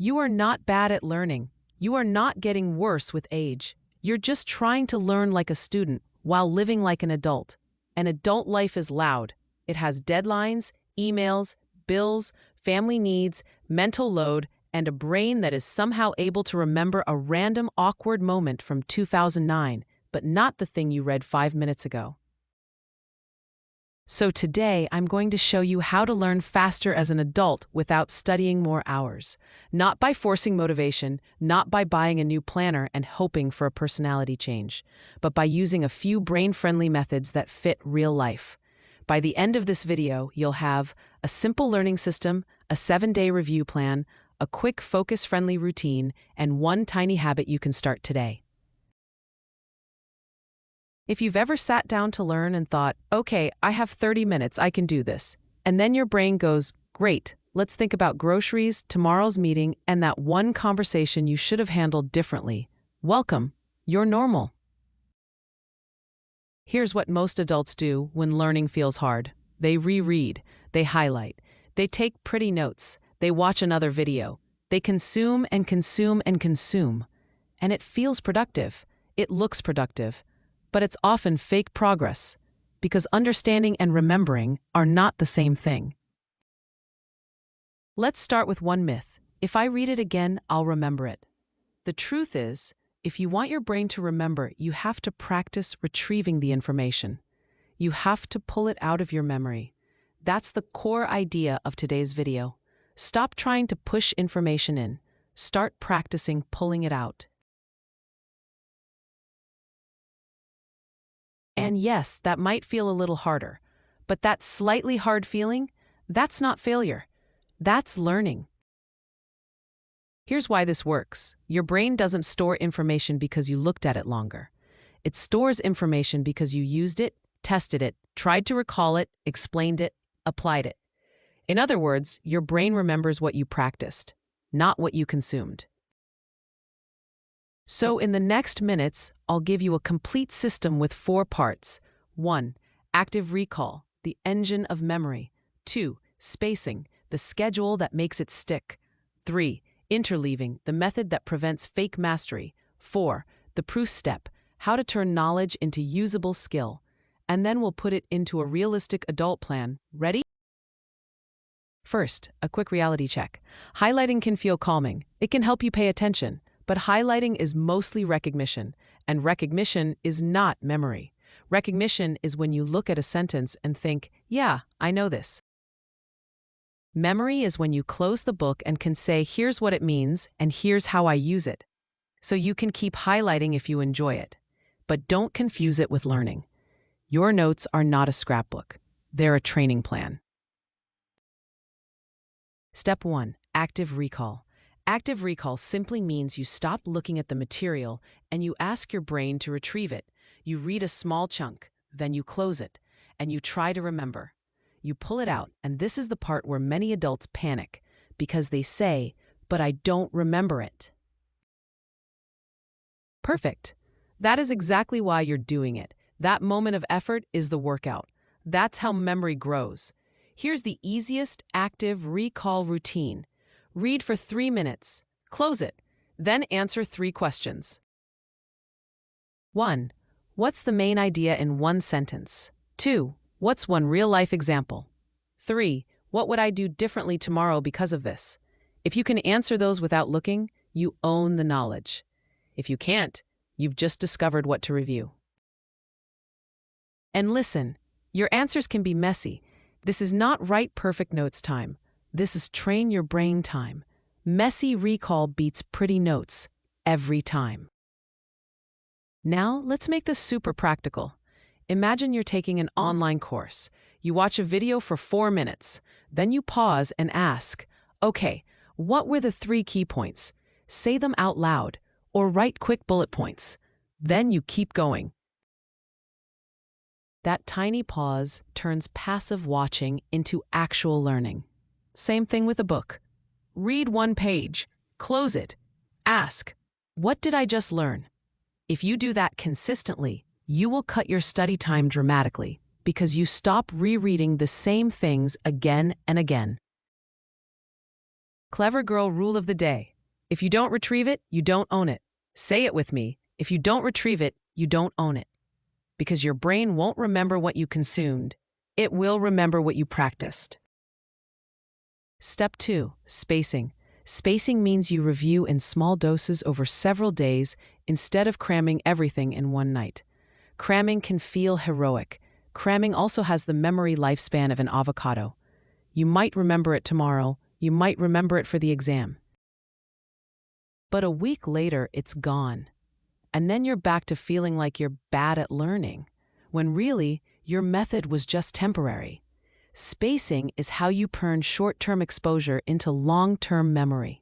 You are not bad at learning. You are not getting worse with age. You're just trying to learn like a student while living like an adult. An adult life is loud. It has deadlines, emails, bills, family needs, mental load, and a brain that is somehow able to remember a random awkward moment from 2009, but not the thing you read 5 minutes ago. So today, I'm going to show you how to learn faster as an adult without studying more hours. Not by forcing motivation, not by buying a new planner and hoping for a personality change, but by using a few brain-friendly methods that fit real life. By the end of this video, you'll have a simple learning system, a 7-day review plan, a quick focus-friendly routine, and one tiny habit you can start today. If you've ever sat down to learn and thought, okay, I have 30 minutes, I can do this, and then your brain goes, great, let's think about groceries, tomorrow's meeting, and that one conversation you should have handled differently. Welcome, you're normal. Here's what most adults do when learning feels hard. They reread, they highlight, they take pretty notes, they watch another video, they consume and consume and consume. And it feels productive, it looks productive. But it's often fake progress, because understanding and remembering are not the same thing. Let's start with one myth. If I read it again, I'll remember it. The truth is, if you want your brain to remember, you have to practice retrieving the information. You have to pull it out of your memory. That's the core idea of today's video. Stop trying to push information in. Start practicing pulling it out. And yes, that might feel a little harder, but that slightly hard feeling, that's not failure. That's learning. Here's why this works. Your brain doesn't store information because you looked at it longer. It stores information because you used it, tested it, tried to recall it, explained it, applied it. In other words, your brain remembers what you practiced, not what you consumed. So in the next minutes, I'll give you a complete system with 4 parts. 1. Active recall, the engine of memory. 2. Spacing, the schedule that makes it stick. 3. Interleaving, the method that prevents fake mastery. 4. The proof step, how to turn knowledge into usable skill. And then we'll put it into a realistic adult plan. Ready? First, a quick reality check. Highlighting can feel calming. It can help you pay attention. But highlighting is mostly recognition, and recognition is not memory. Recognition is when you look at a sentence and think, yeah, I know this. Memory is when you close the book and can say, here's what it means, and here's how I use it. So you can keep highlighting if you enjoy it. But don't confuse it with learning. Your notes are not a scrapbook. They're a training plan. Step 1. Active recall. Active recall simply means you stop looking at the material and you ask your brain to retrieve it. You read a small chunk, then you close it, and you try to remember. You pull it out, and this is the part where many adults panic, because they say, but I don't remember it. Perfect. That is exactly why you're doing it. That moment of effort is the workout. That's how memory grows. Here's the easiest active recall routine. Read for 3 minutes, close it, then answer 3 questions. 1. What's the main idea in one sentence? 2. What's one real-life example? 3. What would I do differently tomorrow because of this? If you can answer those without looking, you own the knowledge. If you can't, you've just discovered what to review. And listen, your answers can be messy. This is not write perfect notes time. This is train your brain time. Messy recall beats pretty notes every time. Now, let's make this super practical. Imagine you're taking an online course. You watch a video for 4 minutes. Then you pause and ask, okay, what were the 3 key points? Say them out loud or write quick bullet points. Then you keep going. That tiny pause turns passive watching into actual learning. Same thing with a book. Read 1 page, close it, ask, what did I just learn? If you do that consistently, you will cut your study time dramatically because you stop rereading the same things again and again. Clever girl rule of the day. If you don't retrieve it, you don't own it. Say it with me. If you don't retrieve it, you don't own it. Because your brain won't remember what you consumed. It will remember what you practiced. Step 2. Spacing. Spacing means you review in small doses over several days instead of cramming everything in one night. Cramming can feel heroic. Cramming also has the memory lifespan of an avocado. You might remember it tomorrow. You might remember it for the exam. But a week later, it's gone. And then you're back to feeling like you're bad at learning, when really, your method was just temporary. Spacing is how you turn short-term exposure into long-term memory.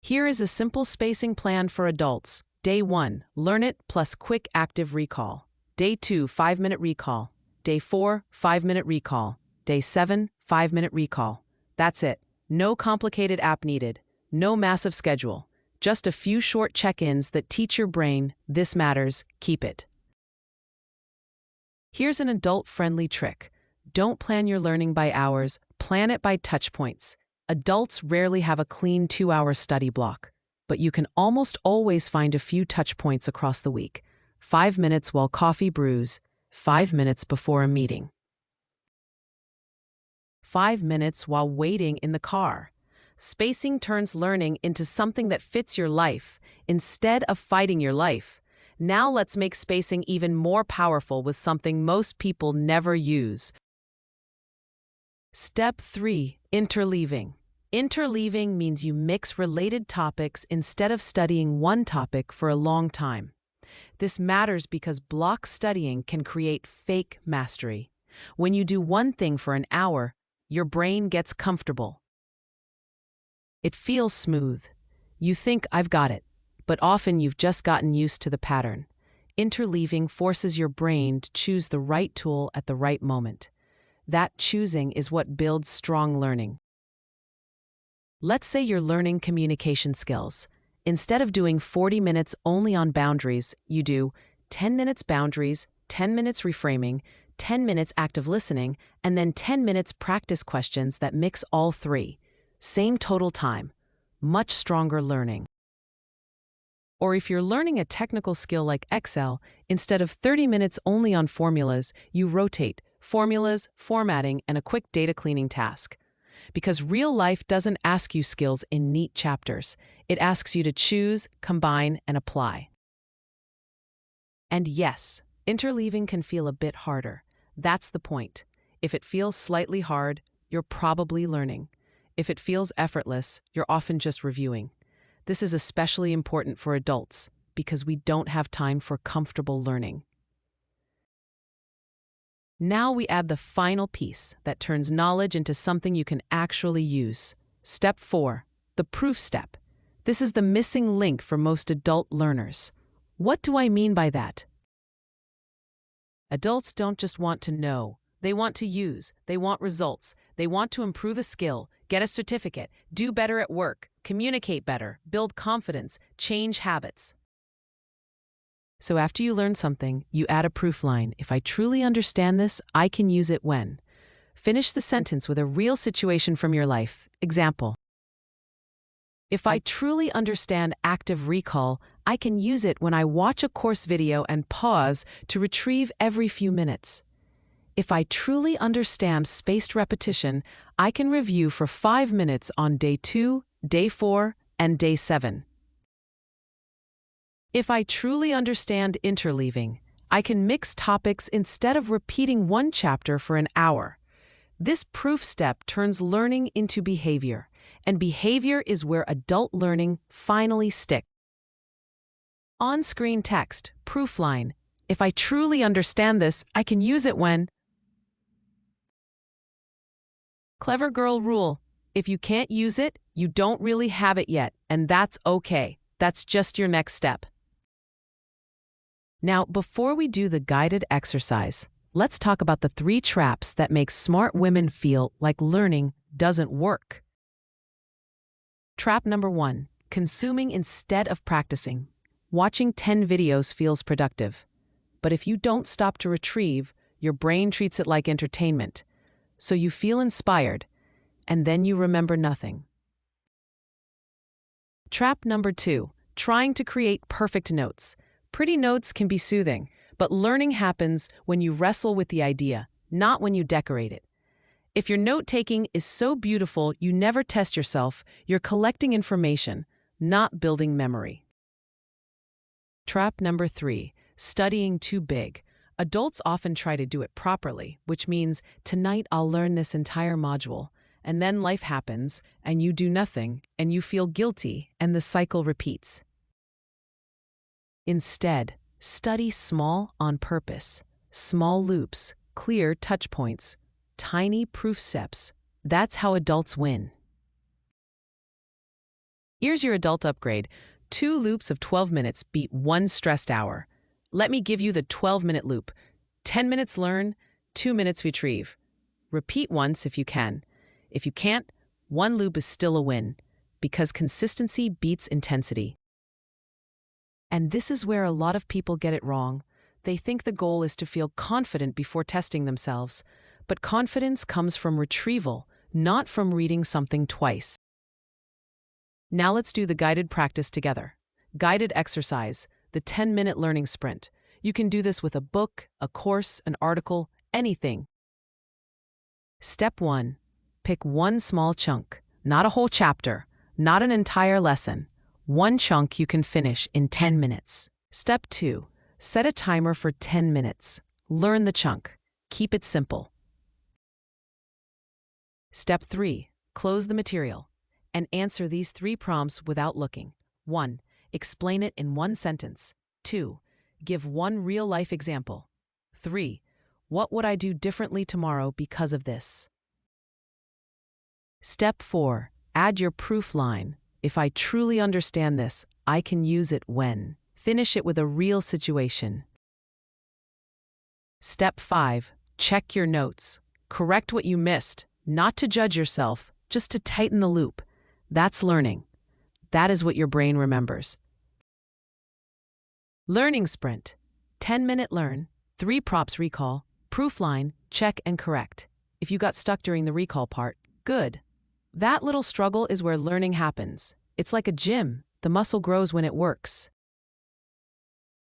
Here is a simple spacing plan for adults. Day 1, learn it plus quick active recall. Day 2, 5-minute recall. Day 4, 5-minute recall. Day 7, 5-minute recall. That's it. No complicated app needed. No massive schedule. Just a few short check-ins that teach your brain, this matters, keep it. Here's an adult-friendly trick. Don't plan your learning by hours, plan it by touch points. Adults rarely have a clean 2-hour study block, but you can almost always find a few touch points across the week. 5 minutes while coffee brews, 5 minutes before a meeting. 5 minutes while waiting in the car. Spacing turns learning into something that fits your life, instead of fighting your life. Now let's make spacing even more powerful with something most people never use. Step 3. Interleaving. Interleaving means you mix related topics instead of studying one topic for a long time. This matters because block studying can create fake mastery. When you do one thing for an hour, your brain gets comfortable. It feels smooth. You think, I've got it, but often you've just gotten used to the pattern. Interleaving forces your brain to choose the right tool at the right moment. That choosing is what builds strong learning. Let's say you're learning communication skills. Instead of doing 40 minutes only on boundaries, you do 10 minutes boundaries, 10 minutes reframing, 10 minutes active listening, and then 10 minutes practice questions that mix all three. Same total time. Much stronger learning. Or if you're learning a technical skill like Excel, instead of 30 minutes only on formulas, you rotate formulas, formatting, and a quick data cleaning task. Because real life doesn't ask you skills in neat chapters. It asks you to choose, combine, and apply. And yes, interleaving can feel a bit harder. That's the point. If it feels slightly hard, you're probably learning. If it feels effortless, you're often just reviewing. This is especially important for adults because we don't have time for comfortable learning. Now we add the final piece that turns knowledge into something you can actually use. Step 4, the proof step. This is the missing link for most adult learners. What do I mean by that? Adults don't just want to know. They want to use. They want results. They want to improve a skill, get a certificate, do better at work, communicate better, build confidence, change habits. So after you learn something, you add a proof line. If I truly understand this, I can use it when. Finish the sentence with a real situation from your life. Example. If I truly understand active recall, I can use it when I watch a course video and pause to retrieve every few minutes. If I truly understand spaced repetition, I can review for 5 minutes on day 2, day 4, and day 7. If I truly understand interleaving, I can mix topics instead of repeating one chapter for an hour. This proof step turns learning into behavior, and behavior is where adult learning finally sticks. On-screen text, proof line. If I truly understand this, I can use it when. Clever girl rule. If you can't use it, you don't really have it yet, and that's okay. That's just your next step. Now, before we do the guided exercise, let's talk about the 3 traps that make smart women feel like learning doesn't work. Trap number 1, consuming instead of practicing. Watching 10 videos feels productive. But if you don't stop to retrieve, your brain treats it like entertainment. So you feel inspired, and then you remember nothing. Trap number 2, trying to create perfect notes. Pretty notes can be soothing, but learning happens when you wrestle with the idea, not when you decorate it. If your note-taking is so beautiful you never test yourself, you're collecting information, not building memory. Trap number 3, studying too big. Adults often try to do it properly, which means, tonight I'll learn this entire module, and then life happens, and you do nothing, and you feel guilty, and the cycle repeats. Instead, study small on purpose. Small loops, clear touch points, tiny proof steps. That's how adults win. Here's your adult upgrade. 2 loops of 12 minutes beat 1 stressed hour. Let me give you the 12-minute loop. 10 minutes learn, 2 minutes retrieve. Repeat once if you can. If you can't, 1 loop is still a win, because consistency beats intensity. And this is where a lot of people get it wrong. They think the goal is to feel confident before testing themselves, but confidence comes from retrieval, not from reading something twice. Now let's do the guided practice together. Guided exercise, the 10-minute learning sprint. You can do this with a book, a course, an article, anything. Step 1. Pick one small chunk, not a whole chapter, not an entire lesson. One chunk you can finish in 10 minutes. Step 2. Set a timer for 10 minutes. Learn the chunk. Keep it simple. Step 3. Close the material and answer these 3 prompts without looking. 1. Explain it in 1 sentence. 2. Give 1 real-life example. 3. What would I do differently tomorrow because of this? Step 4. Add your proof line. If I truly understand this, I can use it when. Finish it with a real situation. Step 5. Check your notes. Correct what you missed, not to judge yourself, just to tighten the loop. That's learning. That is what your brain remembers. Learning sprint. 10-minute learn, 3 props recall, proof line, check and correct. If you got stuck during the recall part, good. That little struggle is where learning happens. It's like a gym. The muscle grows when it works.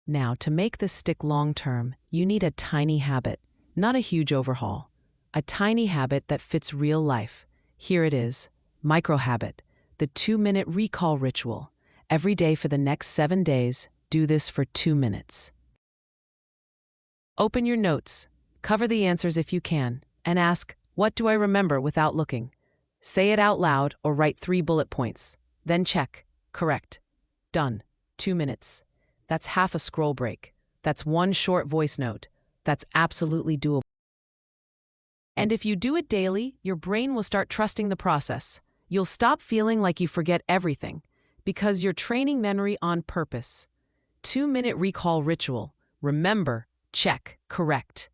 Now, to make this stick long-term, you need a tiny habit, not a huge overhaul. A tiny habit that fits real life. Here it is. Micro-habit. The 2-minute recall ritual. Every day for the next 7 days, do this for 2 minutes. Open your notes. Cover the answers if you can, and ask, what do I remember without looking? Say it out loud or write 3 bullet points. Then check. Correct. Done. 2 minutes. That's half a scroll break. That's 1 short voice note. That's absolutely doable. And if you do it daily, your brain will start trusting the process. You'll stop feeling like you forget everything, because you're training memory on purpose. 2-minute recall ritual. Remember, check, correct.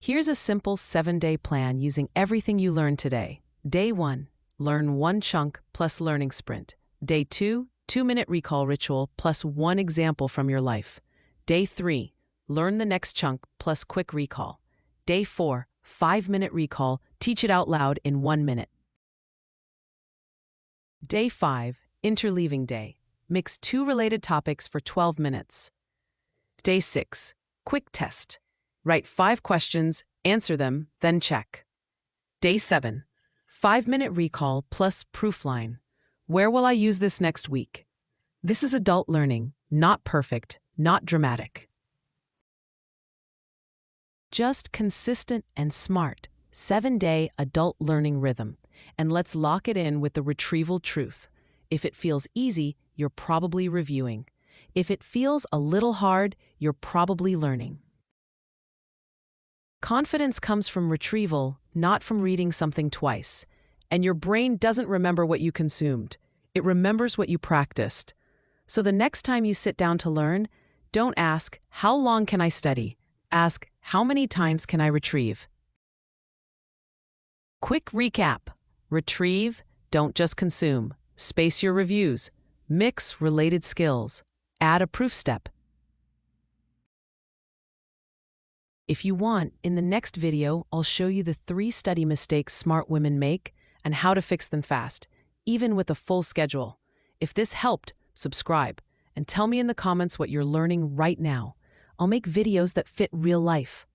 Here's a simple 7-day plan using everything you learned today. Day 1. Learn 1 chunk plus learning sprint. Day 2. 2-minute recall ritual plus 1 example from your life. Day 3. Learn the next chunk plus quick recall. Day 4. 5-minute recall. Teach it out loud in 1 minute. Day 5. Interleaving day. Mix 2 related topics for 12 minutes. Day 6. Quick test. Write 5 questions, answer them, then check. Day 7. 5-minute recall plus proof line. Where will I use this next week? This is adult learning, not perfect, not dramatic. Just consistent and smart. 7-day adult learning rhythm. And let's lock it in with the retrieval truth. If it feels easy, you're probably reviewing. If it feels a little hard, you're probably learning. Confidence comes from retrieval, not from reading something twice. And your brain doesn't remember what you consumed. It remembers what you practiced. So the next time you sit down to learn, don't ask, how long can I study? Ask, how many times can I retrieve? Quick recap. Retrieve, don't just consume. Space your reviews. Mix related skills. Add a proof step. If you want, in the next video, I'll show you the 3 study mistakes smart women make and how to fix them fast. even with a full schedule. If this helped, subscribe and tell me in the comments what you're learning right now. I'll make videos that fit real life.